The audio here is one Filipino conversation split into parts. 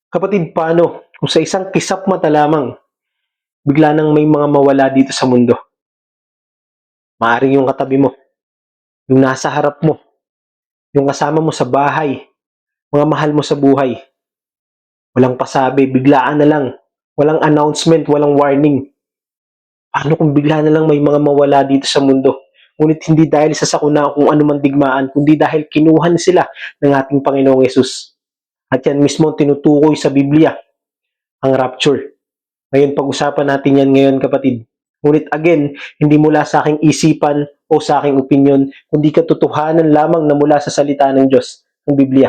Kapatid, paano kung sa isang kisap mata lamang, bigla nang may mga mawala dito sa mundo? Maaaring yung katabi mo, yung nasa harap mo, yung kasama mo sa bahay, mga mahal mo sa buhay. Walang pasabi, biglaan na lang. Walang announcement, walang warning. Paano kung bigla na lang may mga mawala dito sa mundo? Ngunit hindi dahil sa sakuna kung ano man digmaan, kundi dahil kinuhan sila ng ating Panginoong Yesus. At yan mismo ang tinutukoy sa Biblia, ang rapture. Ngayon, pag-usapan natin yan ngayon, kapatid. Ngunit again, hindi mula sa aking isipan o sa aking opinion, kundi katotohanan lamang na mula sa salita ng Diyos, ng Biblia.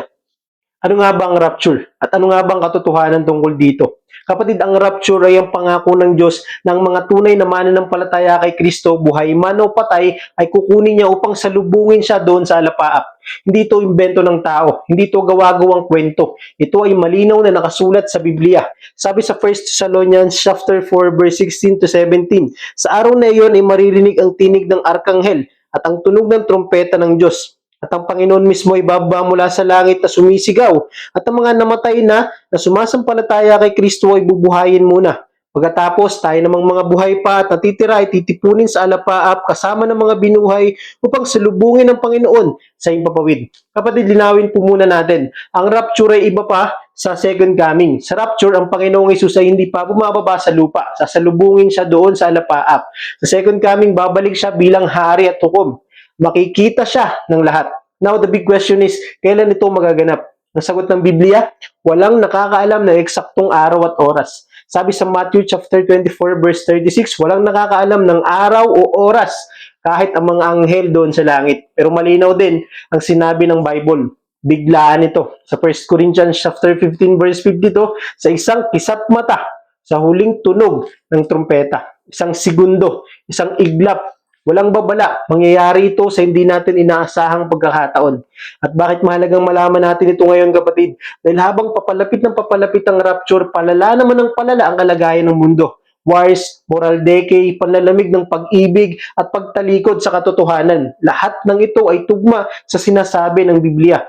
Ano nga ba ang rapture? At ano nga ba ang katotohanan tungkol dito? Kapatid, ang rapture ay ang pangako ng Diyos ng mga tunay na mananampalataya kay Kristo, buhay man o patay, ay kukunin niya upang salubungin siya doon sa alapaap. Hindi ito imbento ng tao. Hindi ito gawa-gawang kwento. Ito ay malinaw na nakasulat sa Biblia. Sabi sa 1 Thessalonians chapter 4 verse 16 to 17, sa araw na iyon ay maririnig ang tinig ng arkanghel at ang tunog ng trompeta ng Diyos. At ang Panginoon mismo ay bababa mula sa langit na sumisigaw. At ang mga namatay na sumasampalataya kay Kristo ay bubuhayin muna. Pagkatapos, tayo namang mga buhay pa at natitira ay titipunin sa alapaap kasama ng mga binuhay upang salubungin ng Panginoon sa impapawid. Kapatid, linawin po muna natin. Ang rapture ay iba pa sa second coming. Sa rapture, ang Panginoong Hesus ay hindi pa bumababa sa lupa. Sasalubungin siya doon sa alapaap. Sa second coming, babalik siya bilang hari at hukom. Makikita siya ng lahat. Now, the big question is, kailan ito magaganap? Ang sagot ng Biblia, walang nakakaalam ng eksaktong araw at oras. Sabi sa Matthew chapter 24 verse 36, walang nakakaalam ng araw o oras kahit ang mga anghel doon sa langit. Pero malinaw din ang sinabi ng Bible. Biglaan ito. Sa 1 Corinthians chapter 15 verse 52, sa isang kisap mata, sa huling tunog ng trumpeta, isang segundo, isang iglap, walang babala, mangyayari ito sa hindi natin inaasahang pagkakataon. At bakit mahalagang malaman natin ito ngayon, kapatid? Dahil habang papalapit ng papalapit ang rapture, palala naman ng palala ang kalagayan ng mundo. Wars, moral decay, panlalamig ng pag-ibig at pagtalikod sa katotohanan. Lahat ng ito ay tugma sa sinasabi ng Biblia.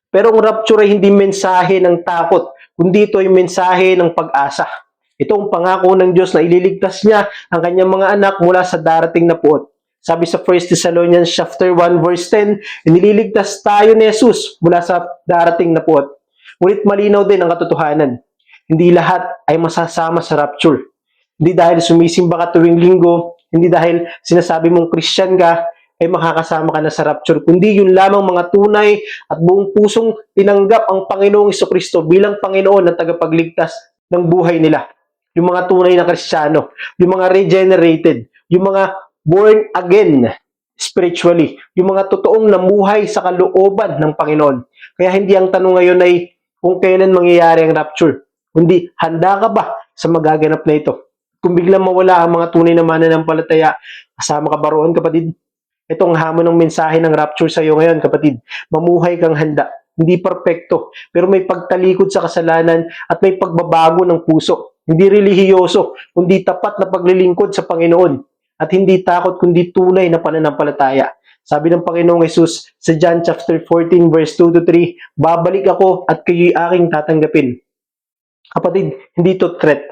Pero ang rapture ay hindi mensahe ng takot, kundi ito ay mensahe ng pag-asa. Ito ang pangako ng Diyos na ililigtas niya ang kanyang mga anak mula sa darating na puot. Sabi sa 1 Thessalonians chapter 1 verse 10, iniligtas tayo ni Jesus mula sa darating na puot. Ngunit malinaw din ang katotohanan. Hindi lahat ay masasama sa rapture. Hindi dahil sumisimba ka tuwing linggo, hindi dahil sinasabi mong Christian ka, ay makakasama ka na sa rapture, kundi yun lamang mga tunay at buong pusong tinanggap ang Panginoong Jesucristo bilang Panginoon at tagapagligtas ng buhay nila. Yung mga tunay na Kristiyano, yung mga regenerated, yung mga born again spiritually, yung mga totoong namuhay sa kalooban ng Panginoon. Kaya hindi ang tanong ngayon ay kung kailan mangyayari ang rapture, kundi handa ka ba sa magaganap na ito? Kung biglang mawala ang mga tunay na mananampalataya, kasama ka ba roon, kapatid? Itong hamon ng mensahe ng rapture sa iyo ngayon, kapatid. Mamuhay kang handa. Hindi perpekto, pero may pagtalikod sa kasalanan at may pagbabago ng puso. Hindi relihiyoso, kundi tapat na paglilingkod sa Panginoon. At hindi takot, kundi tunay na pananampalataya. Sabi ng Panginoong Hesus sa John chapter 14 verse 2 to 3, babalik ako at kayo'y aking tatanggapin. Kapatid, hindi ito threat,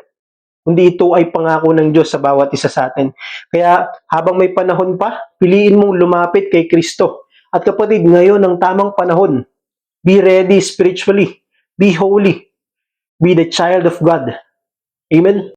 kundi ito ay pangako ng Diyos sa bawat isa sa atin. Kaya habang may panahon pa, piliin mong lumapit kay Kristo. At kapatid, ngayon ang tamang panahon. Be ready spiritually. Be holy. Be the child of God. Amen?